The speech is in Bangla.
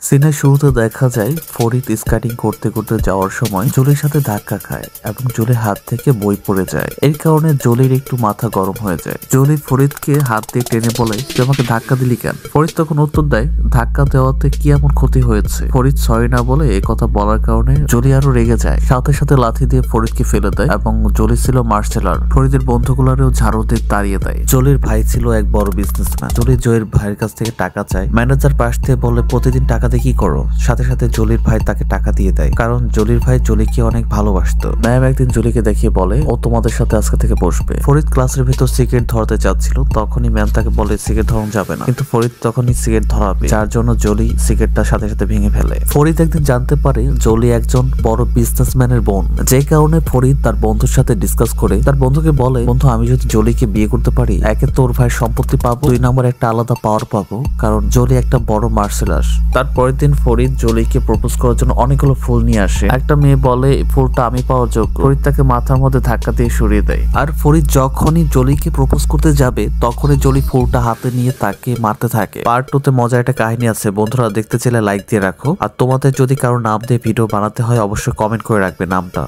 সিনের শুরুতে দেখা যায় ফরিদ স্কেটিং করতে করতে যাওয়ার সময় জলির সাথে ধাক্কা খায় এবং জলির হাত থেকে বই পড়ে যায়। এর কারণে জলির একটু মাথা গরম হয়ে যায়। জলি ফরিদকে হাত দিয়ে টেনে বলে, তুই আমাকে ধাক্কা দিলি কেন? ফরিদ তখন উত্তর দেয়, ধাক্কা দেওয়াতে কি এমন ক্ষতি হয়েছে? ফরিদ সরি না বলে এই কথা বলার কারণে জলি আরো রেগে যায়। সাথে সাথে লাথি দিয়ে ফরিদকে ফেলে দেয় এবং জলি ছিল মার্শাল আর্ট। ফরিদের বন্ধুগুলারেও ঝাড়ু দিয়ে তাড়িয়ে দেয়। জলির ভাই ছিল এক বড় বিজনেসম্যান। জলি জয়ের ভাইয়ের কাছ থেকে টাকা চায়। ম্যানেজার পাশ থেকে বলে, প্রতিদিন টাকা দিয়ে কি করো? সাথে সাথে জলির ভাই তাকে টাকা দিয়ে দেয়, কারণ জলির ভাই জলিকে অনেক ভালোবাসতো। ম্যাম একদিন জলিকে দেখিয়ে বলে, ও তোমাদের সাথে আজকে থেকে বসবে। ফরিদ ক্লাসের ভিতর সিগারেট ধরতে চাচ্ছিল, তখনই ম্যাম তাকে বলে সিগারেট ধরানো যাবে না, কিন্তু ফরিদ তখনই সিগারেট ধরাবে, যার জন্য জলি সিগারেটটা সাথে সাথে ভেঙে ফেলে। ফরিদ একদিন জানতে পারে জলি একজন বড় বিজনেসম্যানের বোন, যে কারণে ফরিদ তার বন্ধুর সাথে ডিসকাস করে তার বন্ধুকে বলে, বন্ধু আমি যদি জলিকে বিয়ে করতে পারি, একে তোর ভাইয়ের সম্পত্তি পাবো, 2 নম্বর একটা আলাদা পাওয়ার পাবো, কারণ জলি একটা বড় মার্শাল আর্ট। তার পরের দিন ফরিদ জলিকে প্রপোজ করার জন্য অনেকগুলো ফুল নিয়ে আসে। একটা মেয়ে বলে, ফুলটা আমি পাওয়ার যোগ্য। ফরিদ তাকে মাথার মধ্যে ধাক্কা দিয়ে সরিয়ে দেয়। আর ফরিদ যখনই জলিকে প্রপোজ করতে যাবে, তখনই জলি ফুলটা হাতে নিয়ে তাকে মারতে থাকে। পার্ট 2 তে মজার একটা কাহিনী আছে, বন্ধুরা দেখতে চাইলে লাইক দিয়ে রাখো। আর তোমাদের যদি কারো নাম দিয়ে ভিডিও বানাতে হয়, অবশ্যই কমেন্ট করে রাখবে নামটা।